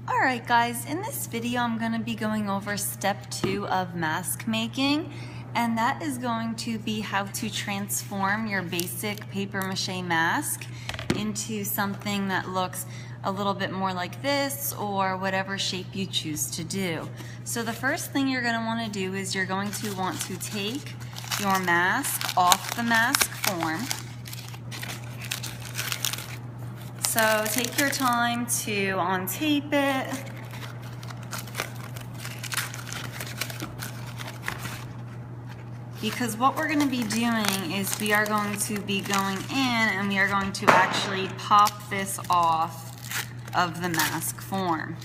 Alright guys, in this video I'm going to be going over step 2 of mask making, and that is going to be how to transform your basic paper mache mask into something that looks a little bit more like this or whatever shape you choose to do. So the first thing you're going to want to do is you're going to want to take your mask off the mask form. So take your time to untape it. Because what we're going to be doing is we are going to be going in and we are going to actually pop this off of the mask form.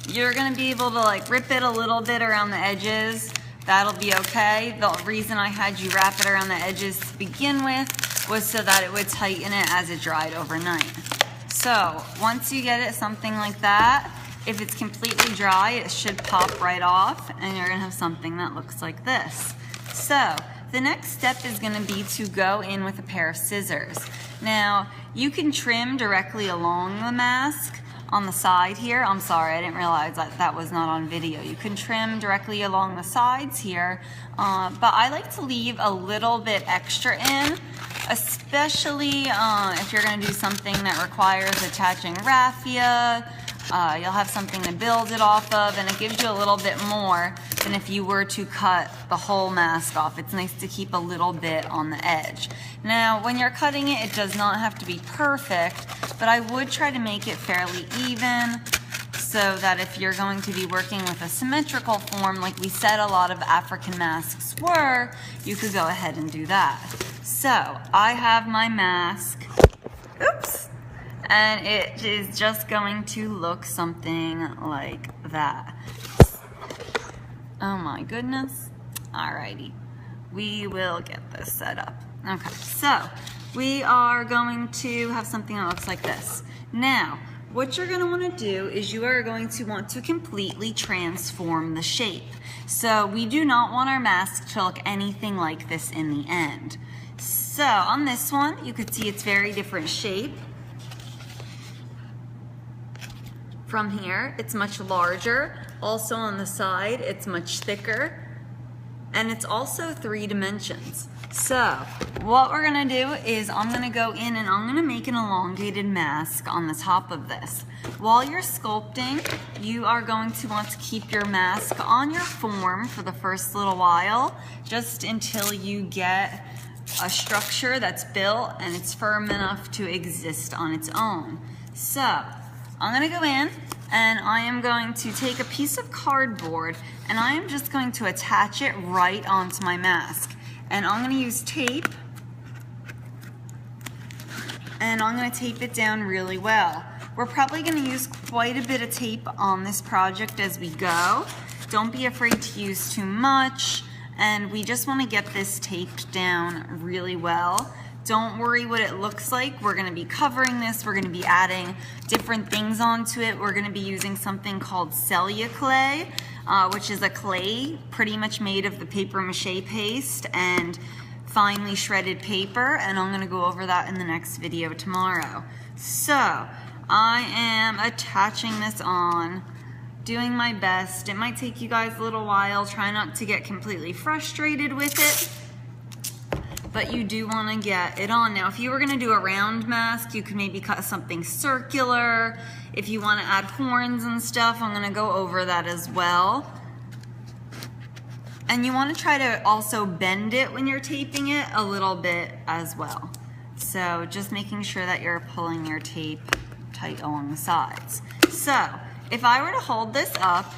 You're going to be able to rip it a little bit around the edges. That'll be okay. The reason I had you wrap it around the edges to begin with was so that it would tighten it as it dried overnight. So once you get it something like that, if it's completely dry, it should pop right off and you're gonna have something that looks like this. So the next step is gonna be to go in with a pair of scissors. Now you can trim directly along the mask on the side here. I'm sorry, I didn't realize that was not on video. You can trim directly along the sides here, but I like to leave a little bit extra in, especially if you're going to do something that requires attaching raffia. You'll have something to build it off of, and it gives you a little bit more than if you were to cut the whole mask off. It's nice to keep a little bit on the edge. Now, when you're cutting it, it does not have to be perfect, but I would try to make it fairly even so that if you're going to be working with a symmetrical form, like we said a lot of African masks were, you could go ahead and do that. So I have my mask, oops, and it is just going to look something like that. Oh my goodness. Alrighty, we will get this set up. Okay, so we are going to have something that looks like this. Now, what you're going to want to do is you are going to want to completely transform the shape. So we do not want our mask to look anything like this in the end. So on this one, you could see it's very different shape. From here, it's much larger. Also on the side, it's much thicker. And it's also 3 dimensions. So what we're gonna do is I'm gonna go in and I'm gonna make an elongated mask on the top of this. While you're sculpting, you are going to want to keep your mask on your form for the first little while, just until you get a structure that's built and it's firm enough to exist on its own. So I'm gonna go in and I am going to take a piece of cardboard and I am just going to attach it right onto my mask. And I'm gonna use tape and I'm gonna tape it down really well. We're probably gonna use quite a bit of tape on this project as we go. Don't be afraid to use too much, and we just wanna get this taped down really well. Don't worry what it looks like. We're gonna be covering this. We're gonna be adding different things onto it. We're gonna be using something called Celia clay, which is a clay pretty much made of the paper mache paste and finely shredded paper, and I'm gonna go over that in the next video tomorrow. So I am attaching this on, doing my best. It might take you guys a little while. Try not to get completely frustrated with it, but you do want to get it on. Now, if you were going to do a round mask, you could maybe cut something circular. If you want to add horns and stuff, I'm going to go over that as well. And you want to try to also bend it when you're taping it a little bit as well. So just making sure that you're pulling your tape tight along the sides. So if I were to hold this up,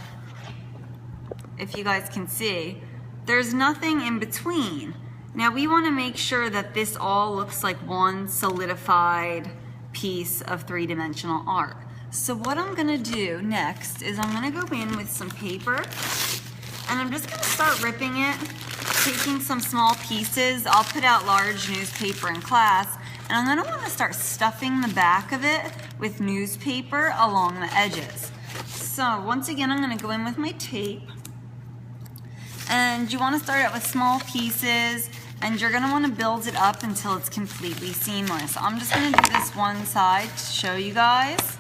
if you guys can see, there's nothing in between. Now we want to make sure that this all looks like one solidified piece of 3-dimensional art. So what I'm going to do next is I'm going to go in with some paper and I'm just going to start ripping it, taking some small pieces. I'll put out large newspaper in class, and I'm going to want to start stuffing the back of it with newspaper along the edges. So once again, I'm going to go in with my tape, and you want to start out with small pieces And you're gonna wanna build it up until it's completely seamless. I'm just gonna do this one side to show you guys.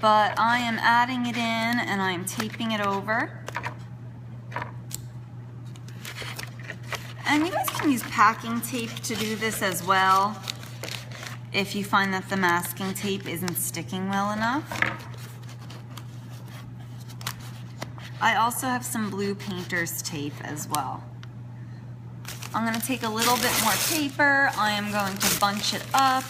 But I am adding it in and I am taping it over. And you guys can use packing tape to do this as well if you find that the masking tape isn't sticking well enough. I also have some blue painter's tape as well. I'm going to take a little bit more paper. I am going to bunch it up.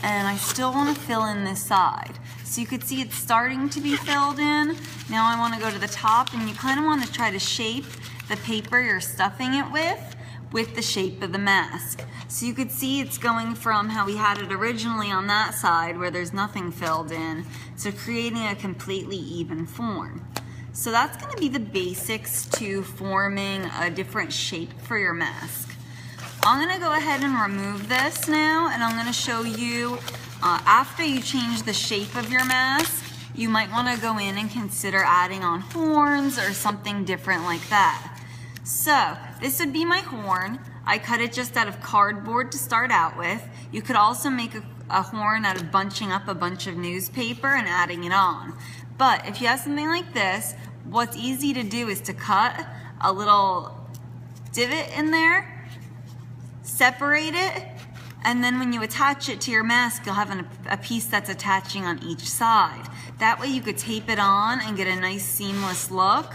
And I still want to fill in this side. So you could see it's starting to be filled in. Now I want to go to the top, and you kind of want to try to shape the paper you're stuffing it with the shape of the mask. So you could see it's going from how we had it originally on that side where there's nothing filled in to creating a completely even form. So that's going to be the basics to forming a different shape for your mask. I'm going to go ahead and remove this now, and I'm going to show you after you change the shape of your mask, you might want to go in and consider adding on horns or something different like that. So this would be my horn. I cut it just out of cardboard to start out with. You could also make a horn out of bunching up a bunch of newspaper and adding it on. But if you have something like this, what's easy to do is to cut a little divot in there, separate it, and then when you attach it to your mask, you'll have a piece that's attaching on each side. That way you could tape it on and get a nice seamless look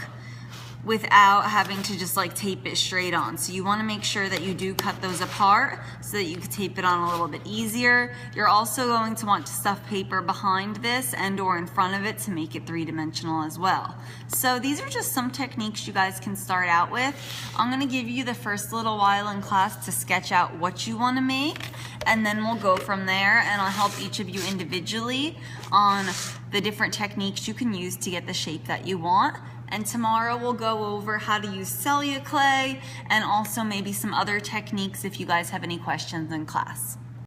without having to just like tape it straight on. So you want to make sure that you do cut those apart so that you can tape it on a little bit easier. You're also going to want to stuff paper behind this and or in front of it to make it three-dimensional as well. So these are just some techniques you guys can start out with. I'm going to give you the first little while in class to sketch out what you want to make, and then we'll go from there, and I'll help each of you individually on the different techniques you can use to get the shape that you want. And tomorrow we'll go over how to use cellular clay and also maybe some other techniques if you guys have any questions in class.